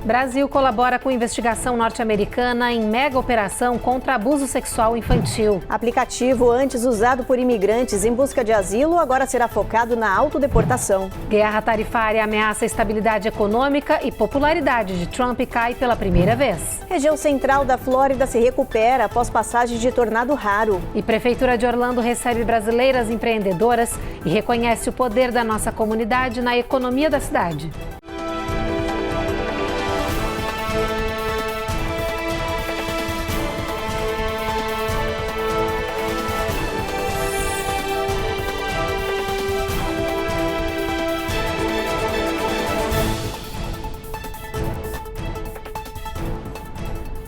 Brasil colabora com investigação norte-americana em mega operação contra abuso sexual infantil. Aplicativo antes usado por imigrantes em busca de asilo agora será focado na autodeportação. Guerra tarifária ameaça a estabilidade econômica e popularidade de Trump cai pela primeira vez. Região central da Flórida se recupera após passagem de tornado raro. E Prefeitura de Orlando recebe brasileiras empreendedoras e reconhece o poder da nossa comunidade na economia da cidade.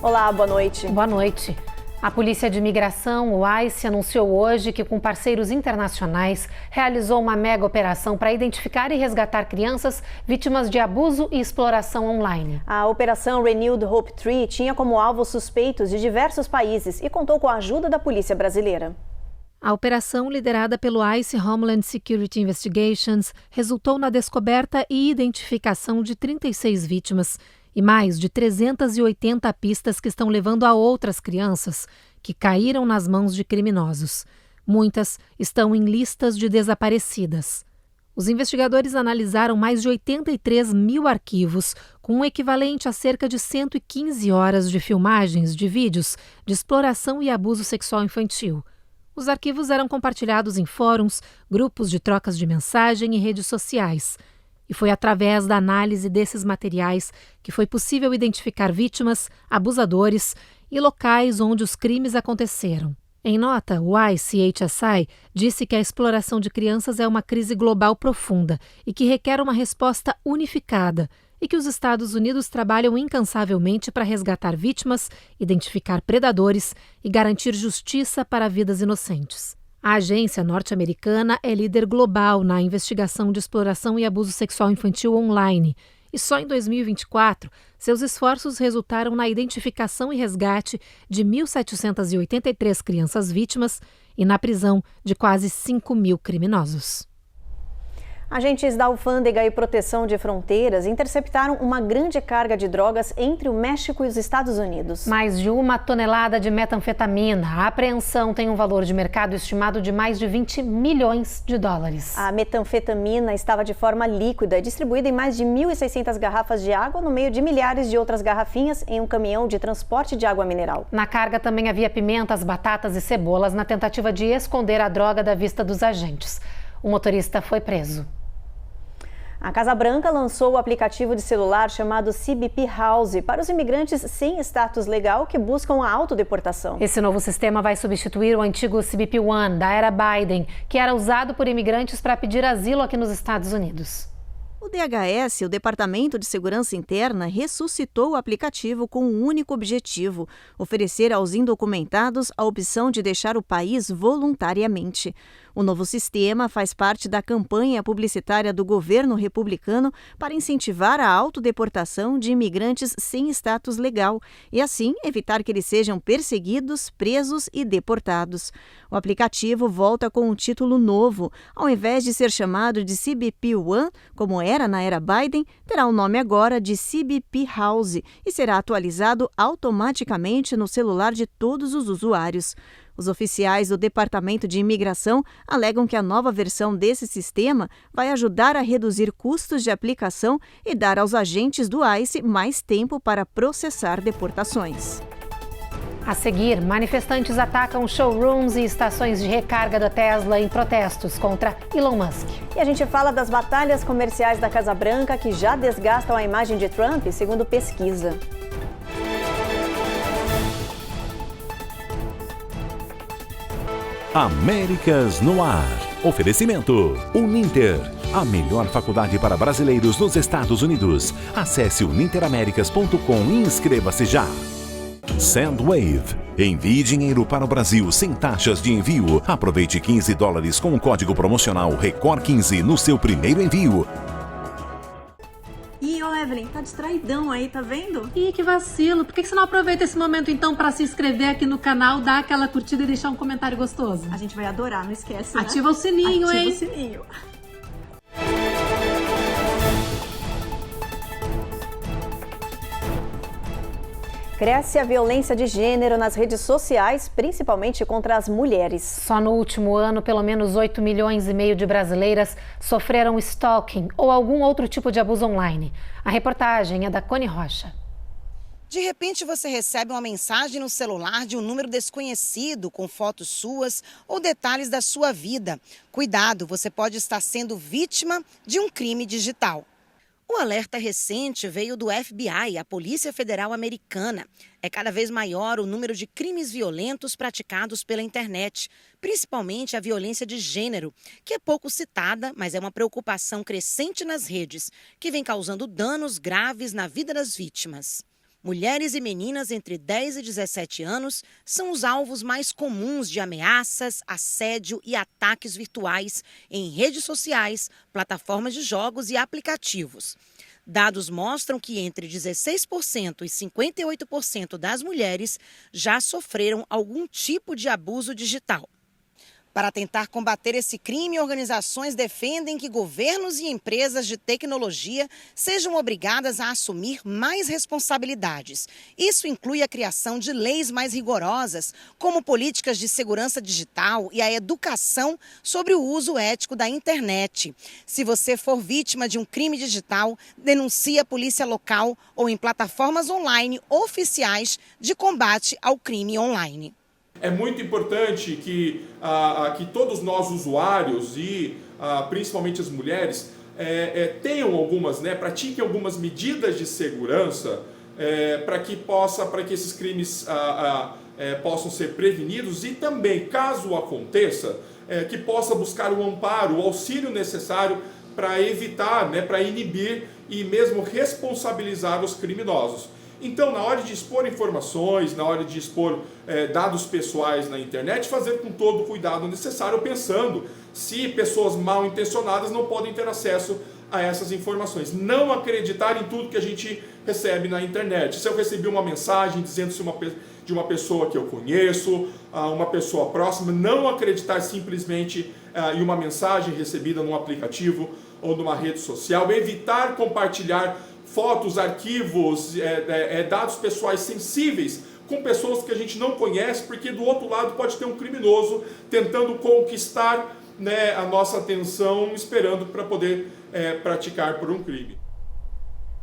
Olá, boa noite. Boa noite. A Polícia de Imigração, o ICE, anunciou hoje que, com parceiros internacionais, realizou uma mega operação para identificar e resgatar crianças vítimas de abuso e exploração online. A Operação Renewed Hope Tree tinha como alvo suspeitos de diversos países e contou com a ajuda da Polícia Brasileira. A operação, liderada pelo ICE Homeland Security Investigations, resultou na descoberta e identificação de 36 vítimas e mais de 380 pistas que estão levando a outras crianças que caíram nas mãos de criminosos. Muitas estão em listas de desaparecidas. Os investigadores analisaram mais de 83 mil arquivos, com um equivalente a cerca de 115 horas de filmagens de vídeos de exploração e abuso sexual infantil. Os arquivos eram compartilhados em fóruns, grupos de trocas de mensagem e redes sociais. E foi através da análise desses materiais que foi possível identificar vítimas, abusadores e locais onde os crimes aconteceram. Em nota, o ICHSI disse que a exploração de crianças é uma crise global profunda e que requer uma resposta unificada e que os Estados Unidos trabalham incansavelmente para resgatar vítimas, identificar predadores e garantir justiça para vidas inocentes. A agência norte-americana é líder global na investigação de exploração e abuso sexual infantil online. E só em 2024, seus esforços resultaram na identificação e resgate de 1.783 crianças vítimas e na prisão de quase 5.000 criminosos. Agentes da Alfândega e Proteção de Fronteiras interceptaram uma grande carga de drogas entre o México e os Estados Unidos. Mais de 1 tonelada de metanfetamina. A apreensão tem um valor de mercado estimado de mais de 20 milhões de dólares. A metanfetamina estava de forma líquida, distribuída em mais de 1.600 garrafas de água no meio de milhares de outras garrafinhas em um caminhão de transporte de água mineral. Na carga também havia pimentas, batatas e cebolas na tentativa de esconder a droga da vista dos agentes. O motorista foi preso. A Casa Branca lançou o aplicativo de celular chamado CBP House para os imigrantes sem status legal que buscam a autodeportação. Esse novo sistema vai substituir o antigo CBP One da era Biden, que era usado por imigrantes para pedir asilo aqui nos Estados Unidos. O DHS, o Departamento de Segurança Interna, ressuscitou o aplicativo com um único objetivo: oferecer aos indocumentados a opção de deixar o país voluntariamente. O novo sistema faz parte da campanha publicitária do governo republicano para incentivar a autodeportação de imigrantes sem status legal e, assim, evitar que eles sejam perseguidos, presos e deportados. O aplicativo volta com um título novo. Ao invés de ser chamado de CBP One, como era na era Biden, terá o nome agora de CBP House e será atualizado automaticamente no celular de todos os usuários. Os oficiais do Departamento de Imigração alegam que a nova versão desse sistema vai ajudar a reduzir custos de aplicação e dar aos agentes do ICE mais tempo para processar deportações. A seguir, manifestantes atacam showrooms e estações de recarga da Tesla em protestos contra Elon Musk. E a gente fala das batalhas comerciais da Casa Branca que já desgastam a imagem de Trump, segundo pesquisa. Américas no Ar. Oferecimento Uninter, a melhor faculdade para brasileiros nos Estados Unidos. Acesse uninteraméricas.com e inscreva-se já. Sendwave. Envie dinheiro para o Brasil sem taxas de envio. Aproveite $15 com o código promocional RECOR15 no seu primeiro envio. Ih, ô Evelyn, tá distraidão aí, tá vendo? Ih, que vacilo. Por que você não aproveita esse momento então para se inscrever aqui no canal, dar aquela curtida e deixar um comentário gostoso? A gente vai adorar, não esquece, né? Ativa o sininho, hein? Ativa o sininho. Cresce a violência de gênero nas redes sociais, principalmente contra as mulheres. Só no último ano, pelo menos 8,5 milhões de brasileiras sofreram stalking ou algum outro tipo de abuso online. A reportagem é da Cone Rocha. De repente você recebe uma mensagem no celular de um número desconhecido com fotos suas ou detalhes da sua vida. Cuidado, você pode estar sendo vítima de um crime digital. O alerta recente veio do FBI, a Polícia Federal Americana. É cada vez maior o número de crimes violentos praticados pela internet, principalmente a violência de gênero, que é pouco citada, mas é uma preocupação crescente nas redes, que vem causando danos graves na vida das vítimas. Mulheres e meninas entre 10 e 17 anos são os alvos mais comuns de ameaças, assédio e ataques virtuais em redes sociais, plataformas de jogos e aplicativos. Dados mostram que entre 16% e 58% das mulheres já sofreram algum tipo de abuso digital. Para tentar combater esse crime, organizações defendem que governos e empresas de tecnologia sejam obrigadas a assumir mais responsabilidades. Isso inclui a criação de leis mais rigorosas, como políticas de segurança digital e a educação sobre o uso ético da internet. Se você for vítima de um crime digital, denuncie a polícia local ou em plataformas online oficiais de combate ao crime online. É muito importante que todos nós usuários e principalmente as mulheres tenham pratiquem algumas medidas de segurança para que esses crimes possam ser prevenidos e também, caso aconteça, que possa buscar o amparo, o auxílio necessário para evitar, para inibir e mesmo responsabilizar os criminosos. Então, na hora de expor informações, na hora de expor dados pessoais na internet, fazer com todo o cuidado necessário, pensando se pessoas mal intencionadas não podem ter acesso a essas informações. Não acreditar em tudo que a gente recebe na internet. Se eu recebi uma mensagem dizendo-se de uma pessoa que eu conheço, uma pessoa próxima, não acreditar simplesmente em uma mensagem recebida num aplicativo ou numa rede social, evitar compartilhar fotos, arquivos, dados pessoais sensíveis com pessoas que a gente não conhece, porque do outro lado pode ter um criminoso tentando conquistar a nossa atenção, esperando para poder praticar por um crime.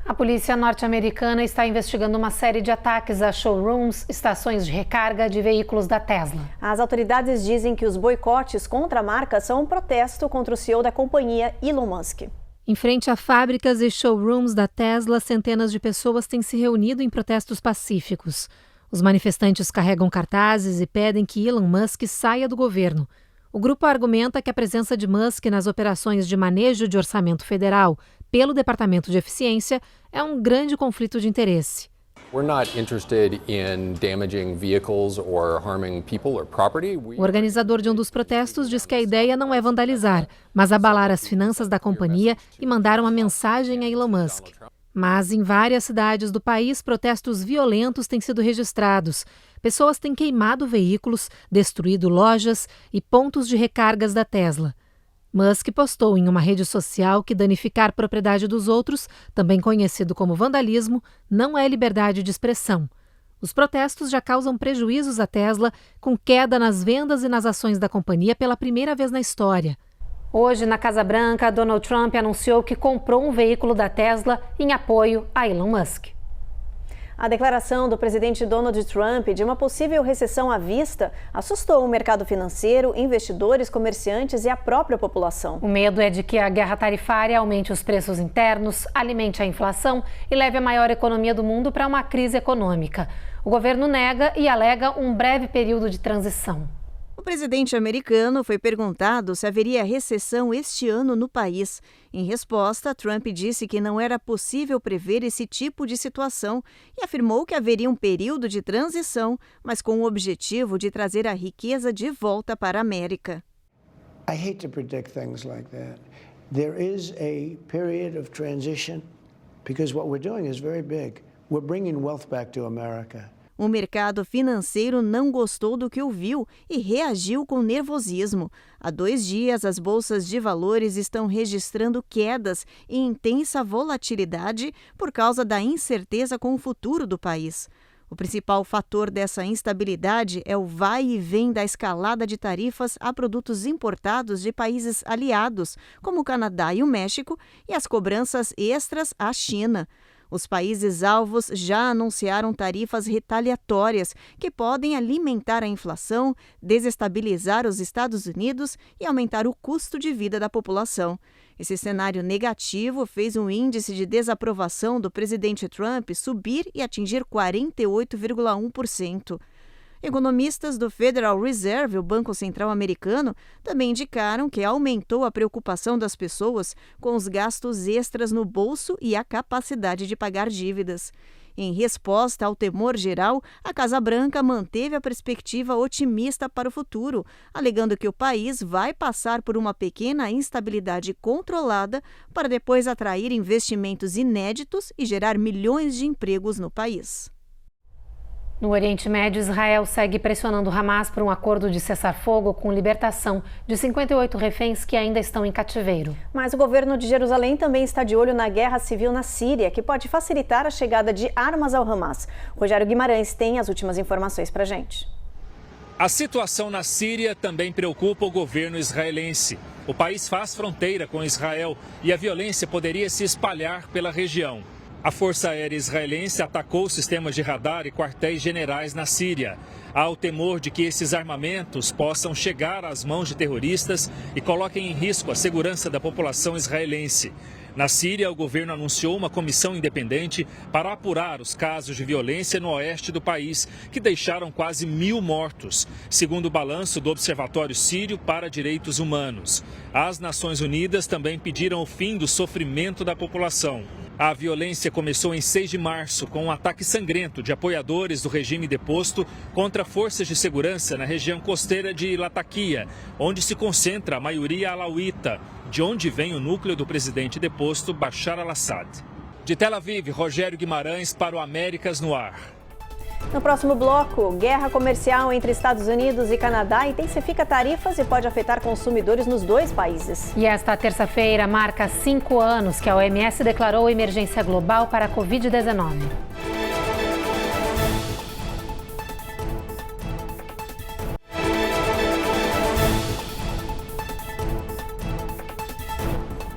A polícia norte-americana está investigando uma série de ataques a showrooms, estações de recarga de veículos da Tesla. As autoridades dizem que os boicotes contra a marca são um protesto contra o CEO da companhia, Elon Musk. Em frente a fábricas e showrooms da Tesla, centenas de pessoas têm se reunido em protestos pacíficos. Os manifestantes carregam cartazes e pedem que Elon Musk saia do governo. O grupo argumenta que a presença de Musk nas operações de manejo de orçamento federal pelo Departamento de Eficiência é um grande conflito de interesse. We're not interested in damaging vehicles or harming people or property. O organizador de um dos protestos diz que a ideia não é vandalizar, mas abalar as finanças da companhia e mandar uma mensagem a Elon Musk. Mas em várias cidades do país, protestos violentos têm sido registrados. Pessoas têm queimado veículos, destruído lojas e pontos de recargas da Tesla. Musk postou em uma rede social que danificar propriedade dos outros, também conhecido como vandalismo, não é liberdade de expressão. Os protestos já causam prejuízos à Tesla, com queda nas vendas e nas ações da companhia pela primeira vez na história. Hoje, na Casa Branca, Donald Trump anunciou que comprou um veículo da Tesla em apoio a Elon Musk. A declaração do presidente Donald Trump de uma possível recessão à vista assustou o mercado financeiro, investidores, comerciantes e a própria população. O medo é de que a guerra tarifária aumente os preços internos, alimente a inflação e leve a maior economia do mundo para uma crise econômica. O governo nega e alega um breve período de transição. O presidente americano foi perguntado se haveria recessão este ano no país. Em resposta, Trump disse que não era possível prever esse tipo de situação e afirmou que haveria um período de transição, mas com o objetivo de trazer a riqueza de volta para a América. I hate to predict things like that. There is a period of transition because what we're doing is very big. We're bringing wealth back to America. O mercado financeiro não gostou do que ouviu e reagiu com nervosismo. Há 2 dias, as bolsas de valores estão registrando quedas e intensa volatilidade por causa da incerteza com o futuro do país. O principal fator dessa instabilidade é o vai e vem da escalada de tarifas a produtos importados de países aliados, como o Canadá e o México, e as cobranças extras à China. Os países alvos já anunciaram tarifas retaliatórias que podem alimentar a inflação, desestabilizar os Estados Unidos e aumentar o custo de vida da população. Esse cenário negativo fez o índice de desaprovação do presidente Trump subir e atingir 48,1%. Economistas do Federal Reserve, o Banco Central Americano, também indicaram que aumentou a preocupação das pessoas com os gastos extras no bolso e a capacidade de pagar dívidas. Em resposta ao temor geral, a Casa Branca manteve a perspectiva otimista para o futuro, alegando que o país vai passar por uma pequena instabilidade controlada para depois atrair investimentos inéditos e gerar milhões de empregos no país. No Oriente Médio, Israel segue pressionando Hamas por um acordo de cessar-fogo com libertação de 58 reféns que ainda estão em cativeiro. Mas o governo de Jerusalém também está de olho na guerra civil na Síria, que pode facilitar a chegada de armas ao Hamas. Rogério Guimarães tem as últimas informações para a gente. A situação na Síria também preocupa o governo israelense. O país faz fronteira com Israel e a violência poderia se espalhar pela região. A Força Aérea Israelense atacou sistemas de radar e quartéis generais na Síria. Há o temor de que esses armamentos possam chegar às mãos de terroristas e coloquem em risco a segurança da população israelense. Na Síria, o governo anunciou uma comissão independente para apurar os casos de violência no oeste do país, que deixaram quase 1.000 mortos, segundo o balanço do Observatório Sírio para Direitos Humanos. As Nações Unidas também pediram o fim do sofrimento da população. A violência começou em 6 de março, com um ataque sangrento de apoiadores do regime deposto contra forças de segurança na região costeira de Latakia, onde se concentra a maioria alauíta, de onde vem o núcleo do presidente deposto Bashar al-Assad. De Tel Aviv, Rogério Guimarães para o Américas no Ar. No próximo bloco, guerra comercial entre Estados Unidos e Canadá intensifica tarifas e pode afetar consumidores nos dois países. E esta terça-feira marca 5 anos que a OMS declarou emergência global para a Covid-19.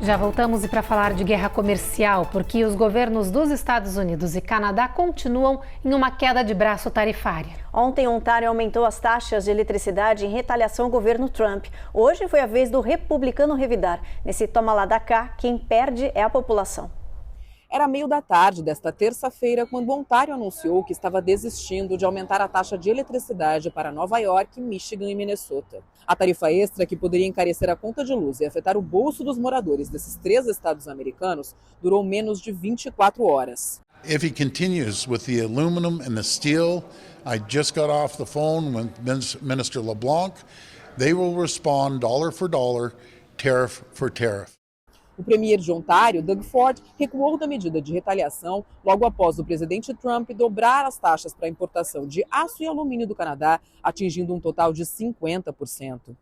Já voltamos e para falar de guerra comercial, porque os governos dos Estados Unidos e Canadá continuam em uma queda de braço tarifária. Ontem, Ontário aumentou as taxas de eletricidade em retaliação ao governo Trump. Hoje foi a vez do republicano revidar. Nesse toma lá da cá, quem perde é a população. Era meio da tarde desta terça-feira quando Ontário anunciou que estava desistindo de aumentar a taxa de eletricidade para Nova York, Michigan e Minnesota. A tarifa extra, que poderia encarecer a conta de luz e afetar o bolso dos moradores desses 3 estados americanos, durou menos de 24 horas. If he continues with the aluminum and the steel, I just got off the phone with Minister LeBlanc. They will respond dollar for dollar, tariff for tariff. O premier de Ontário, Doug Ford, recuou da medida de retaliação logo após o presidente Trump dobrar as taxas para a importação de aço e alumínio do Canadá, atingindo um total de 50%.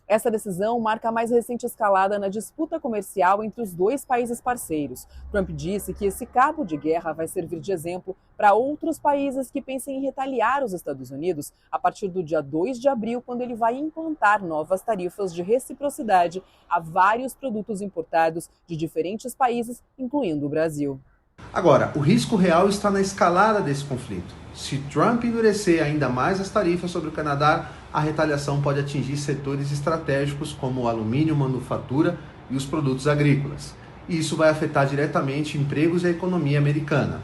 Essa decisão marca a mais recente escalada na disputa comercial entre os dois países parceiros. Trump disse que esse cabo de guerra vai servir de exemplo para outros países que pensem em retaliar os Estados Unidos a partir do dia 2 de abril, quando ele vai implantar novas tarifas de reciprocidade a vários produtos importados de diferentes países, incluindo o Brasil. Agora, o risco real está na escalada desse conflito. Se Trump endurecer ainda mais as tarifas sobre o Canadá, a retaliação pode atingir setores estratégicos como o alumínio, manufatura e os produtos agrícolas. E isso vai afetar diretamente empregos e a economia americana.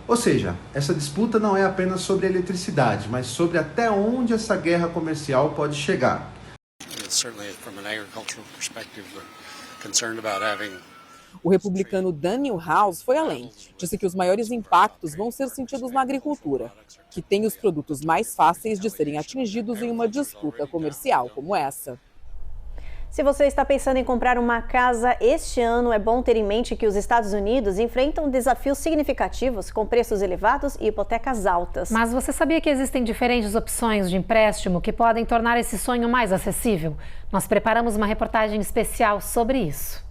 Ou seja, essa disputa não é apenas sobre a eletricidade, mas sobre até onde essa guerra comercial pode chegar. O republicano Daniel House foi além. Disse que os maiores impactos vão ser sentidos na agricultura, que tem os produtos mais fáceis de serem atingidos em uma disputa comercial como essa. Se você está pensando em comprar uma casa este ano, é bom ter em mente que os Estados Unidos enfrentam desafios significativos com preços elevados e hipotecas altas. Mas você sabia que existem diferentes opções de empréstimo que podem tornar esse sonho mais acessível? Nós preparamos uma reportagem especial sobre isso.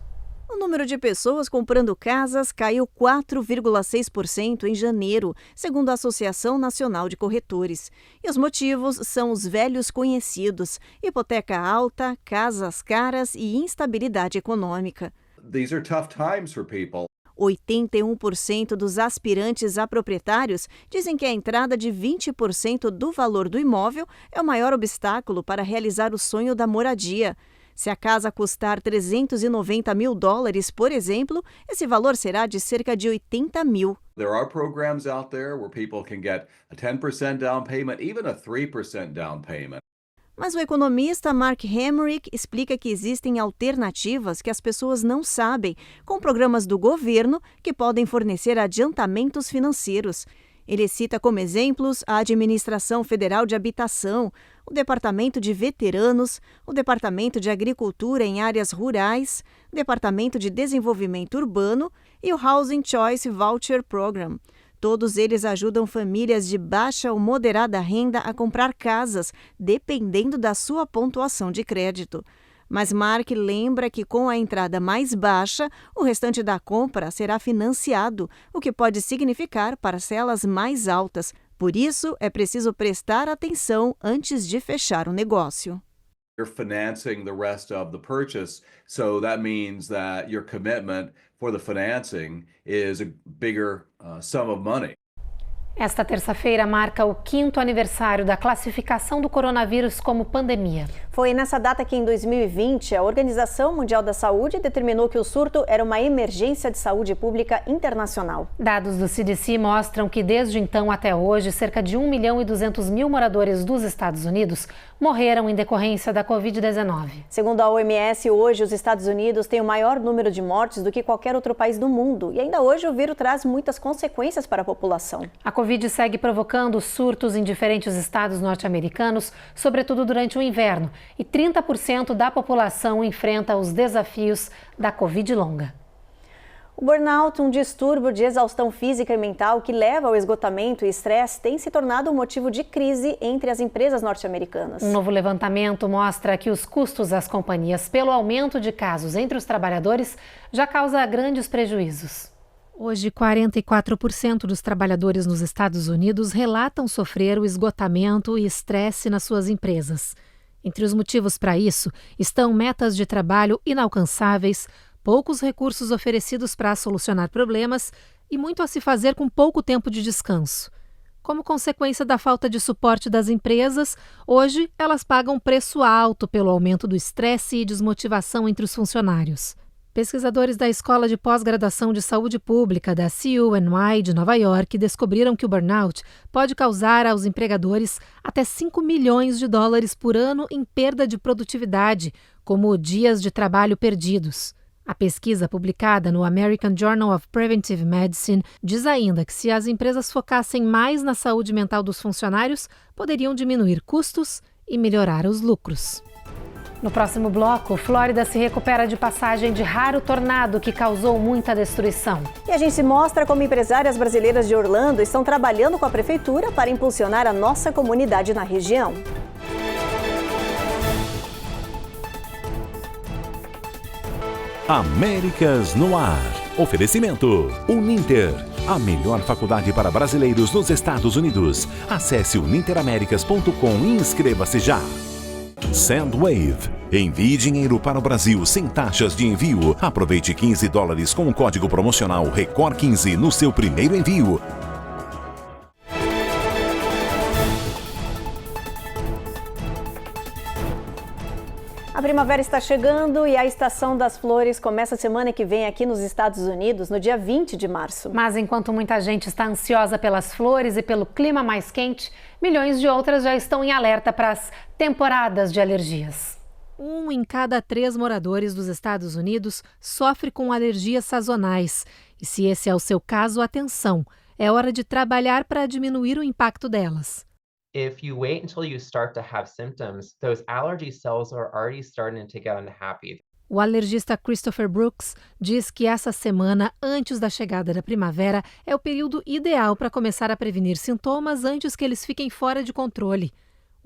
O número de pessoas comprando casas caiu 4,6% em janeiro, segundo a Associação Nacional de Corretores. E os motivos são os velhos conhecidos: hipoteca alta, casas caras e instabilidade econômica. These are tough times for people. 81% dos aspirantes a proprietários dizem que a entrada de 20% do valor do imóvel é o maior obstáculo para realizar o sonho da moradia. Se a casa custar $390 mil, por exemplo, esse valor será de cerca de $80 mil. There are programs out there where people can get a 10% down payment, even a 3% down payment. Mas o economista Mark Hamrick explica que existem alternativas que as pessoas não sabem, com programas do governo que podem fornecer adiantamentos financeiros. Ele cita como exemplos a Administração Federal de Habitação, o Departamento de Veteranos, o Departamento de Agricultura em Áreas Rurais, o Departamento de Desenvolvimento Urbano e o Housing Choice Voucher Program. Todos eles ajudam famílias de baixa ou moderada renda a comprar casas, dependendo da sua pontuação de crédito. Mas Mark lembra que com a entrada mais baixa, o restante da compra será financiado, o que pode significar parcelas mais altas. Por isso, é preciso prestar atenção antes de fechar o negócio. You're financing the rest of the purchase, so that means that your commitment for the financing is a bigger sum of money. Esta terça-feira marca o 5º aniversário da classificação do coronavírus como pandemia. Foi nessa data que, em 2020, a Organização Mundial da Saúde determinou que o surto era uma emergência de saúde pública internacional. Dados do CDC mostram que, desde então até hoje, cerca de 1.200.000 moradores dos Estados Unidos morreram em decorrência da Covid-19. Segundo a OMS, hoje os Estados Unidos têm o maior número de mortes do que qualquer outro país do mundo. E ainda hoje o vírus traz muitas consequências para a população. A Covid segue provocando surtos em diferentes estados norte-americanos, sobretudo durante o inverno, e 30% da população enfrenta os desafios da Covid longa. O burnout, um distúrbio de exaustão física e mental que leva ao esgotamento e estresse, tem se tornado um motivo de crise entre as empresas norte-americanas. Um novo levantamento mostra que os custos às companhias pelo aumento de casos entre os trabalhadores já causa grandes prejuízos. Hoje, 44% dos trabalhadores nos Estados Unidos relatam sofrer o esgotamento e estresse nas suas empresas. Entre os motivos para isso estão metas de trabalho inalcançáveis, poucos recursos oferecidos para solucionar problemas e muito a se fazer com pouco tempo de descanso. Como consequência da falta de suporte das empresas, hoje elas pagam preço alto pelo aumento do estresse e desmotivação entre os funcionários. Pesquisadores da Escola de Pós-Graduação de Saúde Pública da CUNY de Nova York descobriram que o burnout pode causar aos empregadores até $5 milhões por ano em perda de produtividade, como dias de trabalho perdidos. A pesquisa publicada no American Journal of Preventive Medicine diz ainda que se as empresas focassem mais na saúde mental dos funcionários, poderiam diminuir custos e melhorar os lucros. No próximo bloco, Flórida se recupera de passagem de raro tornado que causou muita destruição. E a gente mostra como empresárias brasileiras de Orlando estão trabalhando com a prefeitura para impulsionar a nossa comunidade na região. Américas no Ar. Oferecimento Uninter, a melhor faculdade para brasileiros nos Estados Unidos. Acesse uninteramericas.com e inscreva-se já. Sandwave. Envie dinheiro para o Brasil sem taxas de envio. Aproveite $15 com o código promocional RECOR15 no seu primeiro envio. A primavera está chegando e a Estação das Flores começa a semana que vem aqui nos Estados Unidos, no dia 20 de março. Mas enquanto muita gente está ansiosa pelas flores e pelo clima mais quente, milhões de outras já estão em alerta para as temporadas de alergias. 1 em cada 3 moradores dos Estados Unidos sofre com alergias sazonais. E se esse é o seu caso, atenção, é hora de trabalhar para diminuir o impacto delas. If you wait until you start to have symptoms, those allergy cells are already starting to get unhappy. O alergista Christopher Brooks diz que essa semana, antes da chegada da primavera, é o período ideal para começar a prevenir sintomas antes que eles fiquem fora de controle.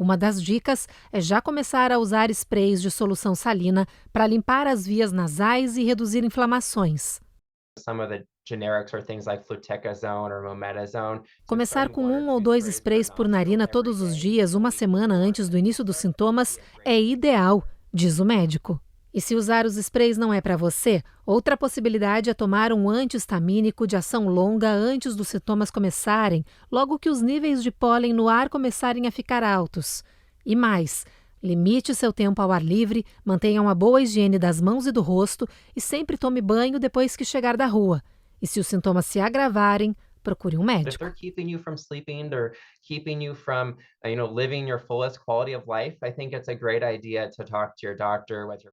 Uma das dicas é já começar a usar sprays de solução salina para limpar as vias nasais e reduzir inflamações. Começar com 1 ou 2 sprays por narina todos os dias, uma semana antes do início dos sintomas, é ideal, diz o médico. E se usar os sprays não é para você, outra possibilidade é tomar um anti-histamínico de ação longa antes dos sintomas começarem, logo que os níveis de pólen no ar começarem a ficar altos. E mais, limite seu tempo ao ar livre, mantenha uma boa higiene das mãos e do rosto e sempre tome banho depois que chegar da rua. E se os sintomas se agravarem, procure um médico. If they're keeping you from sleeping, they're keeping you from, living your fullest quality of life, I think it's a great idea to talk to your doctor with your...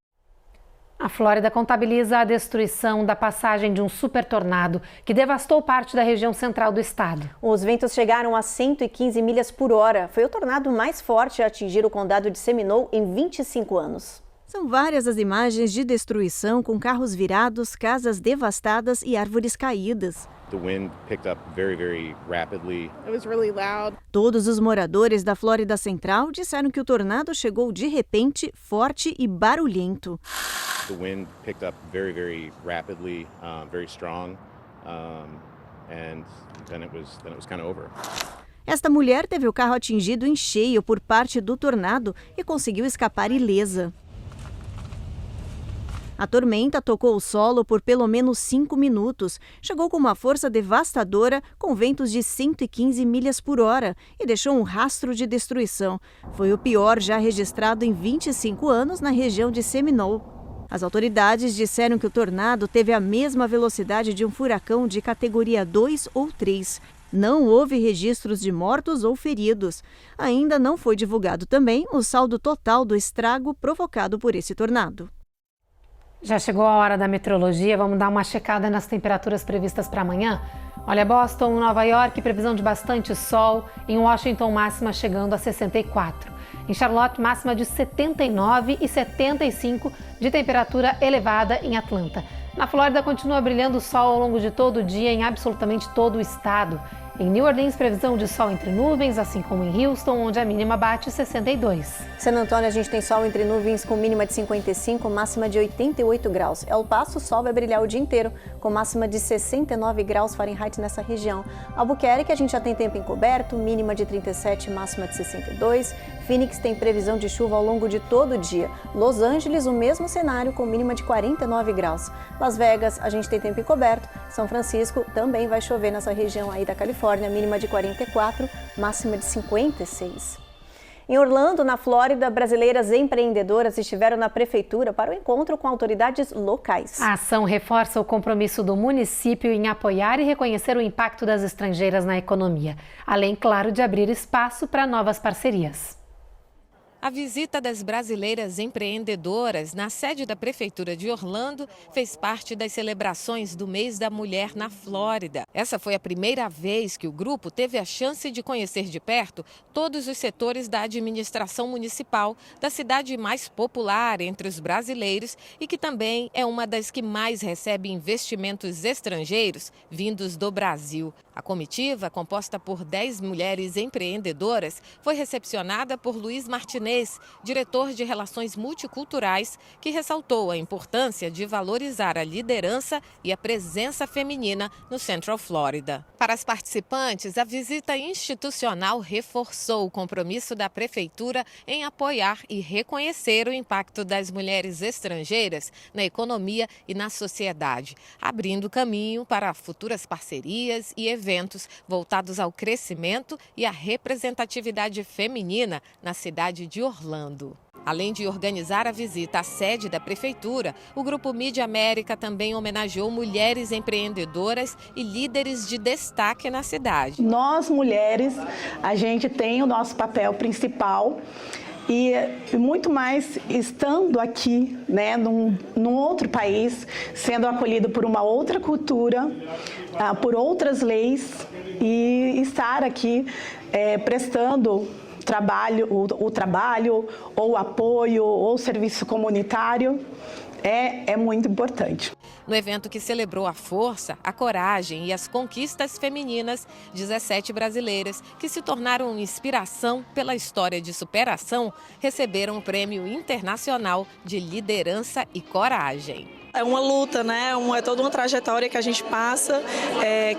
A Flórida contabiliza a destruição da passagem de um super tornado que devastou parte da região central do estado. Os ventos chegaram a 115 milhas por hora. Foi o tornado mais forte a atingir o condado de Seminole em 25 anos. São várias as imagens de destruição com carros virados, casas devastadas e árvores caídas. The wind picked up very, very rapidly. It was really loud. Todos os moradores da Flórida Central disseram que o tornado chegou de repente, forte e barulhento. The wind picked up very, very rapidly, very strong, and then it was kind of over. Esta mulher teve o carro atingido em cheio por parte do tornado e conseguiu escapar ilesa. A tormenta tocou o solo por pelo menos 5 minutos, chegou com uma força devastadora com ventos de 115 milhas por hora e deixou um rastro de destruição. Foi o pior já registrado em 25 anos na região de Seminole. As autoridades disseram que o tornado teve a mesma velocidade de um furacão de categoria 2 ou 3. Não houve registros de mortos ou feridos. Ainda não foi divulgado também o saldo total do estrago provocado por esse tornado. Já chegou a hora da meteorologia, vamos dar uma checada nas temperaturas previstas para amanhã? Olha, Boston, Nova York, previsão de bastante sol, em Washington, máxima chegando a 64. Em Charlotte, máxima de 79 e 75 de temperatura elevada em Atlanta. Na Flórida, continua brilhando o sol ao longo de todo o dia em absolutamente todo o estado. Em New Orleans, previsão de sol entre nuvens, assim como em Houston, onde a mínima bate 62. San Antônio, a gente tem sol entre nuvens com mínima de 55, máxima de 88 graus. El Paso, o sol vai brilhar o dia inteiro, com máxima de 69 graus Fahrenheit nessa região. Albuquerque, a gente já tem tempo encoberto, mínima de 37, máxima de 62. Phoenix tem previsão de chuva ao longo de todo o dia. Los Angeles, o mesmo cenário, com mínima de 49 graus. Las Vegas, a gente tem tempo encoberto. São Francisco também vai chover nessa região aí da Califórnia, mínima de 44, máxima de 56. Em Orlando, na Flórida, brasileiras empreendedoras estiveram na prefeitura para o encontro com autoridades locais. A ação reforça o compromisso do município em apoiar e reconhecer o impacto das estrangeiras na economia, além, claro, de abrir espaço para novas parcerias. A visita das brasileiras empreendedoras na sede da Prefeitura de Orlando fez parte das celebrações do Mês da Mulher na Flórida. Essa foi a primeira vez que o grupo teve a chance de conhecer de perto todos os setores da administração municipal da cidade mais popular entre os brasileiros e que também é uma das que mais recebe investimentos estrangeiros vindos do Brasil. A comitiva, composta por 10 mulheres empreendedoras, foi recepcionada por Luiz Martinez, diretor de Relações Multiculturais, que ressaltou a importância de valorizar a liderança e a presença feminina no Central Florida. Para as participantes, a visita institucional reforçou o compromisso da Prefeitura em apoiar e reconhecer o impacto das mulheres estrangeiras na economia e na sociedade, abrindo caminho para futuras parcerias e eventos voltados ao crescimento e à representatividade feminina na cidade de Orlando. Além de organizar a visita à sede da Prefeitura, o Grupo Mídia América também homenageou mulheres empreendedoras e líderes de destaque na cidade. Nós, mulheres, a gente tem o nosso papel principal e muito mais estando aqui, né, num outro país, sendo acolhido por uma outra cultura, por outras leis e estar aqui prestando o trabalho, ou apoio, ou serviço comunitário, é muito importante. No evento que celebrou a força, a coragem e as conquistas femininas, 17 brasileiras que se tornaram inspiração pela história de superação receberam o Prêmio Internacional de Liderança e Coragem. É uma luta, né? É toda uma trajetória que a gente passa,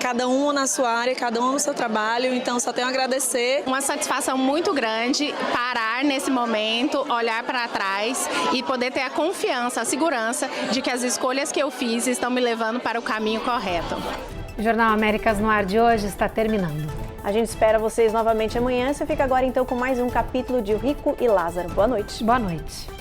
cada um na sua área, cada um no seu trabalho, então só tenho a agradecer. Uma satisfação muito grande parar nesse momento, olhar para trás e poder ter a confiança, a segurança de que as escolhas que eu fiz estão me levando para o caminho correto. O Jornal Américas no Ar de hoje está terminando. A gente espera vocês novamente amanhã. Você fica agora então com mais um capítulo de Rico e Lázaro. Boa noite. Boa noite.